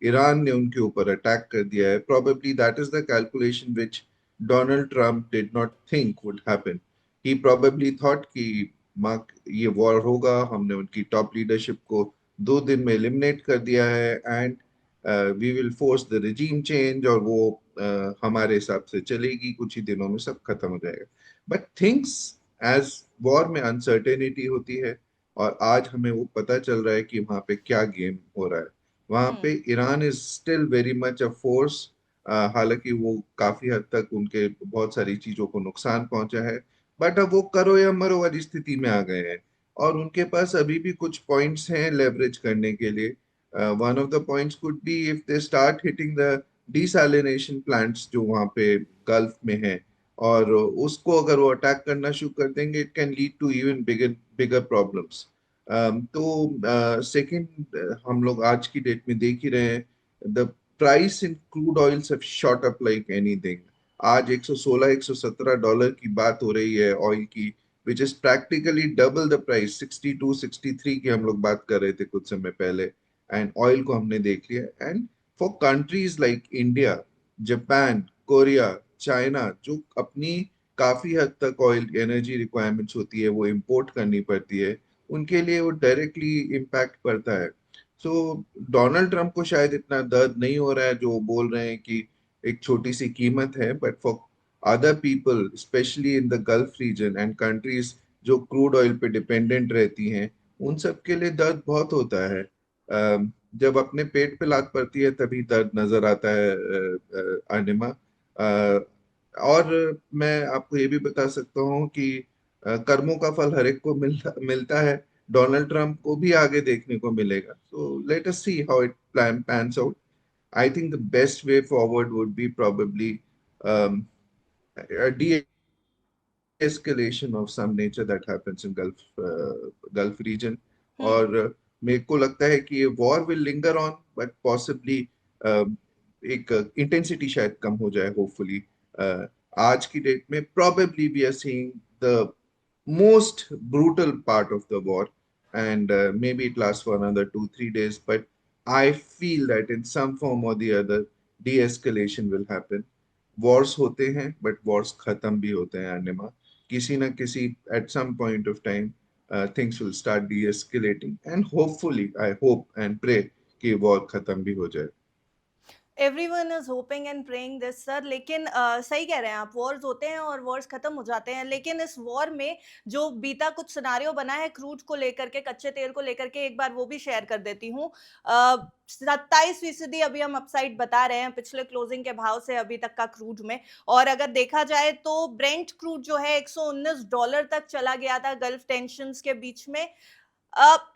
Iran ने उनके ऊपर अटैक कर दिया है। Probably that is the calculation which Donald Trump did not think would happen. He probably thought कि मार्क ये वॉर होगा, हमने उनकी टॉप लीडरशिप को 2 दिन में एलिमिनेट कर दिया है, and we will force the regime change, और वो हमारे हिसाब से चलेगी, कुछ ही दिनों में सब खत्म हो जाएगा। बट थिंग्स एज वॉर में अनसर्टेनिटी होती है, और आज हमें वो पता चल रहा है कि वहां पे क्या गेम हो रहा है। वहां पे hmm. Iran is still very much a force. हालांकि वो काफी हद तक उनके बहुत सारी चीजों को नुकसान पहुंचा है, बट अब वो करो या मरो वाली स्थिति में आ गए हैं, और उनके पास अभी भी कुछ पॉइंट्स हैं लेवरेज करने के लिए। One of the points could be if they start hitting the desalination plants जो वहां पे गल्फ में हैं, और उसको अगर वो अटैक करना शुरू कर देंगे, it can lead to even bigger bigger problems. तो सेकंड, हम लोग आज की डेट में देख ही रहे हैं, the price in crude oils have shot up like anything. आज 116 $117 की बात हो रही है ऑयल की, which is practically double the price. 62 63 की हम लोग बात कर रहे थे कुछ समय पहले, एंड ऑयल को हमने देख लिया। And for countries like India, Japan, Korea, China, जो अपनी काफी हद तक ऑयल एनर्जी रिक्वायरमेंट्स होती है वो इंपोर्ट करनी पड़ती है, उनके लिए वो डायरेक्टली इम्पैक्ट पड़ता है। सो डोनाल्ड ट्रंप को शायद इतना दर्द नहीं हो रहा है जो बोल रहे हैं कि एक छोटी सी कीमत है, but for other people specially in the gulf region and countries जो क्रूड ऑयल पे डिपेंडेंट रहती हैं, उन सब के लिए दर्द बहुत होता है। जब अपने पेट पे लात पड़ती है तभी दर्द नजर आता है, अनिमा। और मैं आपको ये भी बता सकता हूँ कि कर्मों का फल हर एक को मिलता मिलता है। डोनाल्ड ट्रंप को भी आगे देखने को मिलेगा, so let us see how it plan pans out. I think the best way forward would be probably um, a de-escalation of some nature that happens in Gulf region. Hmm. और मेरे को लगता है कि ये war will linger on, but possibly एक intensity शायद कम हो जाए, होपफुली। आज की डेट में probably we are seeing the most brutal part of the war, and maybe it lasts for another 2 3 days, but I feel that in some form or the other de-escalation will happen. Wars होते हैं but Wars खत्म भी होते हैं, अनिमा। किसी ना किसी at some point of time things will start de-escalating, and hopefully I hope and pray कि वॉर खत्म भी हो जाए। Everyone is hoping and praying this sir, लेकिन सही कह रहे हैं आप, वॉर्स होते हैं और वॉर्स खत्म हो जाते हैं, लेकिन इस वॉर में जो बीता कुछ सिनारियो बना है क्रूड को लेकर के, कच्चे तेल को लेकर के, एक बार वो भी शेयर कर देती हूँ। 27% अभी हम अपसाइड बता रहे हैं पिछले क्लोजिंग के भाव से अभी तक का क्रूड में। और अगर देखा जाए तो ब्रेंट क्रूड जो है $119 तक चला गया था गल्फ टेंशन के बीच में।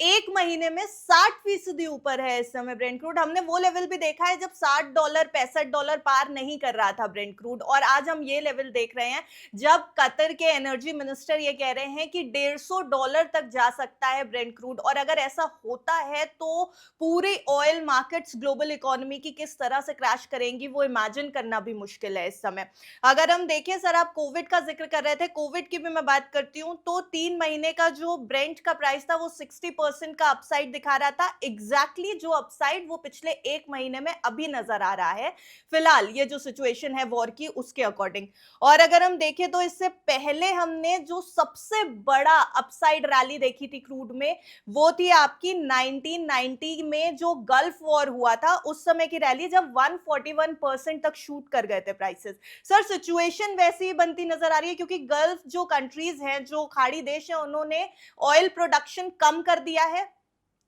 एक महीने में 60% ऊपर है इस समय ब्रेंट क्रूड। हमने वो लेवल भी देखा है जब $60 $65 पार नहीं कर रहा था ब्रेंट क्रूड, और आज हम ये लेवल देख रहे हैं जब कतर के एनर्जी मिनिस्टर ये कह रहे हैं कि $150 तक जा सकता है ब्रेंट क्रूड। और अगर ऐसा होता है तो पूरी ऑयल मार्केट्स ग्लोबल इकोनॉमी की किस तरह से क्रैश करेंगी वो इमेजिन करना भी मुश्किल है इस समय। अगर हम देखें सर, आप कोविड का जिक्र कर रहे थे, कोविड की भी मैं बात करती हूँ तो 3 महीने का जो ब्रेंट का प्राइस था वो 60% का अपसाइड दिखा रहा था। एग्जैक्टली जो अपसाइड वो पिछले एक महीने में अभी नजर आ रहा है फिलहाल, ये जो सिचुएशन है वॉर की उसके अकॉर्डिंग। और अगर हम देखें तो इससे पहले हमने जो सबसे बड़ा अपसाइड रैली देखी थी क्रूड में, वो थी आपकी 1990 में जो गल्फ वॉर हुआ था, उस समय की रैली जब 141% तक शूट कर गए थे प्राइसेस। सर सिचुएशन वैसी ही बनती नजर आ रही है क्योंकि गल्फ जो कंट्रीज हैं, जो खाड़ी देश हैं, उन्होंने ऑयल प्रोडक्शन कम कर दिया है।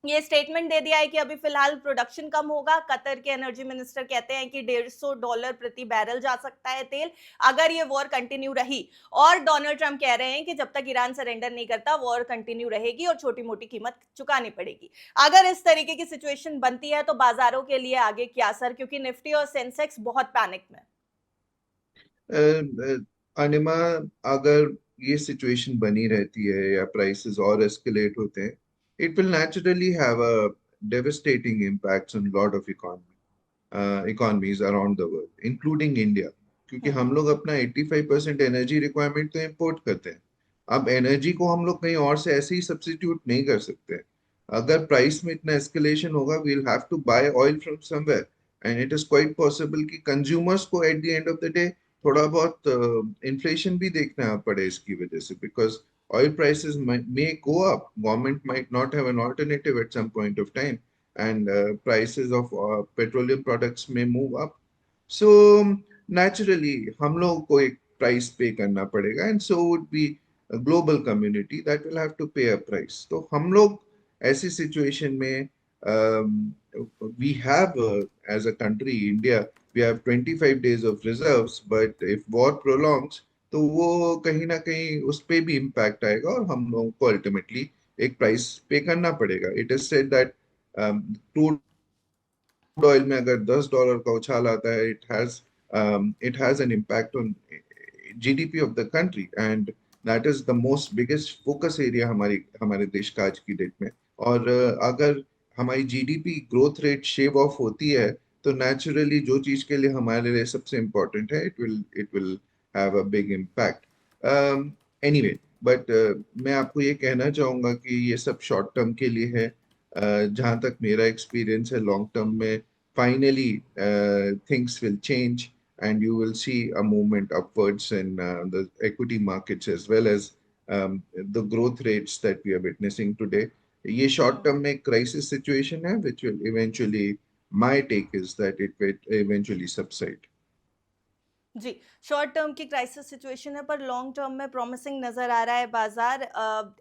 ये स्टेटमेंट दे दिया है कि अभी फिलहाल प्रोडक्शन कम होगा। कतर के एनर्जी मिनिस्टर कहते हैं कि $150 प्रति बैरल जा सकता है तेल अगर ये वॉर कंटिन्यू रही। और डोनाल्ड ट्रंप कह रहे हैं कि जब तक ईरान सरेंडर नहीं करता वॉर कंटिन्यू रहेगी और छोटी मोटी कीमत चुकानी पड़ेगी। अगर इस तरीके की सिचुएशन बनती है तो बाजारों के लिए आगे क्या सर, क्योंकि निफ्टी और सेंसेक्स बहुत पैनिक में। अनिमा, अगर ये सिचुएशन बनी रहती है या प्राइसेस और एस्केलेट होते हैं, it will naturally have a devastating impacts on lot of economies around the world, including India, क्योंकि हम लोग अपना 85% एनर्जी रिक्वायरमेंट तो इंपोर्ट करते हैं। अब एनर्जी को हम लोग कहीं और से ऐसे ही सब्स्टिट्यूट नहीं कर सकते। अगर प्राइस में इतना एस्केलेशन होगा, we will have to buy oil from somewhere, and it is quite possible कि कंज्यूमर्स को at the end of the day थोड़ा बहुत इन्फ्लेशन भी देखना पड़े इसकी वजह से, because oil prices may go up. Government might not have an alternative at some point of time, and prices of petroleum products may move up. So naturally, हम लोगों को एक प्राइस पे करना पड़ेगा, and so would be a global community that will have to pay a price. तो हम लोग ऐसी सिचुएशन में we have as a country India, we have 25 days of reserves, but if war prolongs तो वो कहीं ना कहीं उस पे भी इम्पैक्ट आएगा, और हम लोगों को अल्टीमेटली एक प्राइस पे करना पड़ेगा. It is said that crude oil में अगर $10 का उछाल आता है, it has an impact on GDP of the country, and that is the most biggest focus area हमारे देश का आज की डेट में. और अगर हमारी GDP growth rate shave off होती है, तो नेचुरली जो चीज के लिए हमारे लिए सबसे इम्पोर्टेंट है, it will have a big impact. Anyway, but मैं आपको ये कहना चाहूंगा कि ये सब शॉर्ट टर्म के लिए है. जहां तक मेरा एक्सपीरियंस है, लॉन्ग टर्म में finally things will change, and you will see a movement upwards in the equity markets, as well as the growth rates that we are witnessing today. ये short term में crisis situation है, which will eventually, my take is that it will eventually subside. जी, short term की crisis situation है, पर long term में promising नज़र आ रहा है बाज़ार,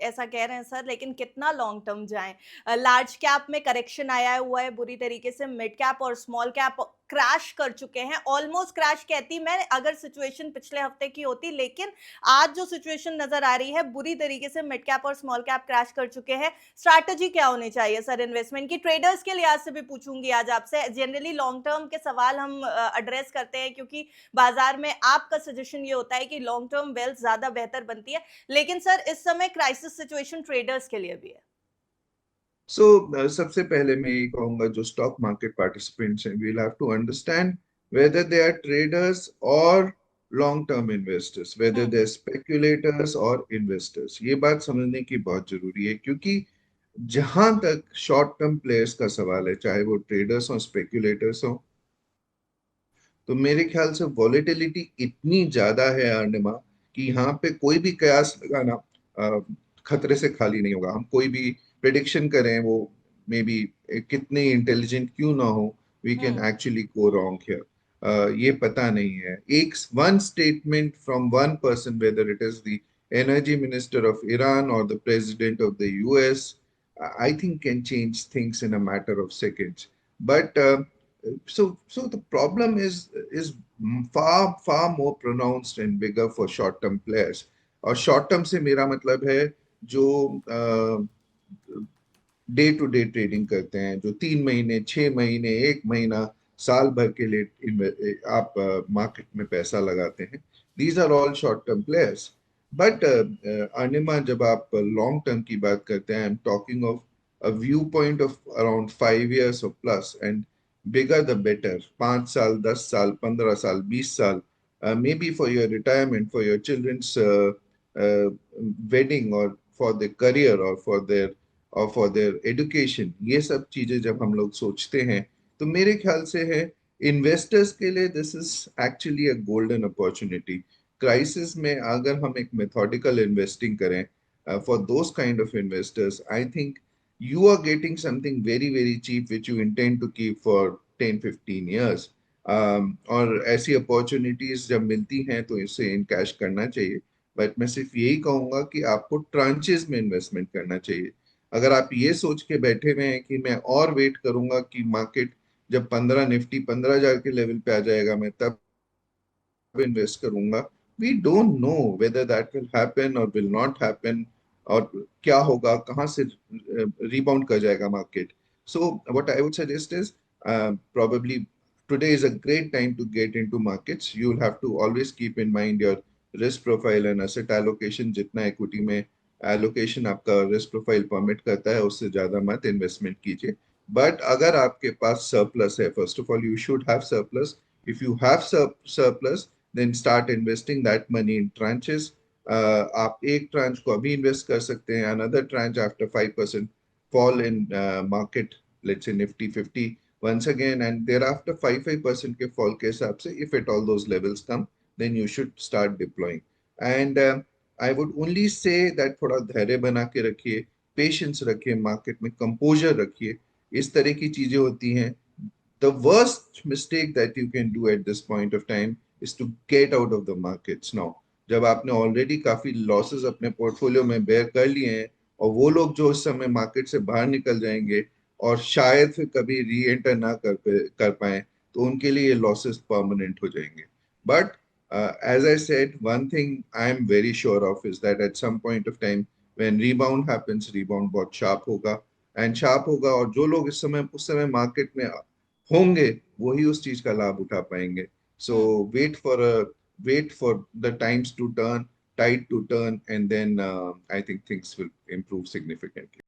ऐसा कह रहे हैं सर, लेकिन कितना लॉन्ग टर्म जाएँ? लार्ज कैप में करेक्शन आया हुआ है बुरी तरीके से, मिड कैप और स्मॉल कैप क्रैश कर चुके हैं, ऑलमोस्ट क्रैश कहती मैं अगर सिचुएशन पिछले हफ्ते की होती, लेकिन आज जो सिचुएशन नज़र आ रही है, बुरी तरीके से मिड कैप और स्मॉल कैप क्रैश कर चुके हैं। स्ट्रैटेजी क्या होनी चाहिए सर इन्वेस्टमेंट की? ट्रेडर्स के लिहाज से भी पूछूँगी आज आपसे। जनरली लॉन्ग टर्म के सवाल हम एड्रेस करते हैं, क्योंकि बाजार में आपका सजेशन ये होता है कि लॉन्ग टर्म वेल्थ ज्यादा बेहतर बनती है, लेकिन सर इस समय क्राइसिस सिचुएशन ट्रेडर्स के लिए भी है। So सबसे पहले मैं ये कहूंगा, जो स्टॉक मार्केट पार्टिसिपेंट्स हैं, we'll have to understand whether they are traders or long term investors, whether hmm. they're speculators or investors. ये बात समझने की बहुत जरूरी है, क्योंकि जहां तक शॉर्ट टर्म प्लेयर्स का सवाल है, चाहे वो ट्रेडर्स हो, स्पेक्यूलेटर्स हो, तो मेरे ख्याल से वॉलेटिलिटी इतनी ज्यादा है अर्निमा, कि यहाँ पे कोई भी कयास लगाना अ, खतरे से खाली नहीं होगा. हम कोई भी प्रिडिक्शन करें, वो मे बी कितने इंटेलिजेंट क्यों ना हो, we can hmm. Actually go wrong here. ये पता नहीं है. एक one statement from one person, whether it is the energy minister of Iran और the president of the US, I think can change things in a matter of seconds. But so the problem is far more pronounced and bigger for short term players. और short term से मेरा मतलब है जो day to day trading करते हैं, जो 3 महीने, 6 महीने, 1 महीना, साल भर के लिए आप मार्केट में पैसा लगाते हैं. These are all short term players. But Anima, जब आप लॉन्ग टर्म की बात करते हैं, I am talking of a view point of around 5 years or plus, and bigger the better. 5 साल, 10 साल, 15 साल, 20 साल, maybe for your retirement, for your children's uh, wedding, or for their career, or for their education. ये सब चीजें जब हम लोग सोचते हैं, तो मेरे ख्याल से है इन्वेस्टर्स के लिए this is actually a golden opportunity. Crisis में अगर हम एक मेथोडिकल इन्वेस्टिंग करें, for those kind of investors, I think you are getting something very very cheap which you intend to keep for 10-15 years. और ऐसी opportunities जब मिलती हैं, तो इसे इन कैश करना चाहिए. बट मैं सिर्फ यही कहूंगा कि आपको ट्रांचेस में इन्वेस्टमेंट करना चाहिए. अगर आप ये सोच के बैठे हुए हैं कि मैं और वेट करूंगा कि मार्केट जब 15 निफ्टी 15,000 के लेवल पे आ जाएगा, मैं तब इन्वेस्ट करूंगा, we don't know whether that will happen और विल नॉट हैपन, और क्या होगा, कहाँ से रिबाउंड कर जाएगा market. So what I would suggest is, probably today is a great time to get into markets. You will have to always keep in mind your risk profile and asset allocation. जितना equity में allocation आपका risk profile permit करता है, उससे ज्यादा मत investment कीजिए. But अगर आपके पास surplus है, first of all you should have surplus. If you have surplus, then start investing that money in tranches. आप एक ट्रांच को अभी इन्वेस्ट कर सकते हैं, another tranche after 5% fall in market, let's say Nifty 50 once again, and thereafter 5% के fall के हिसाब से, if at all those levels come, then you should start deploying. And I would only say that थोड़ा धैर्य बना के रखिए, patience रखिए, मार्केट में कंपोजर रखिए. इस तरह की चीजें होती हैं. The worst mistake that you can do at this point of time is to get out of the markets now. जब आपने ऑलरेडी काफी लॉसेस अपने पोर्टफोलियो में बेयर कर लिए हैं, और वो लोग जो उस समय मार्केट से बाहर निकल जाएंगे और शायद फिर कभी री एंटर ना कर पाए, तो उनके लिए ये लॉसेस परमानेंट हो जाएंगे. But as I said, one thing I am very sure of is that at some point of time, when rebound happens, rebound बहुत sharp होगा, एंड शार्प होगा, और जो लोग उस समय मार्केट में होंगे, वही उस चीज का लाभ उठा पाएंगे. सो हुँ। wait for the times to turn, tide to turn, and then I think things will improve significantly.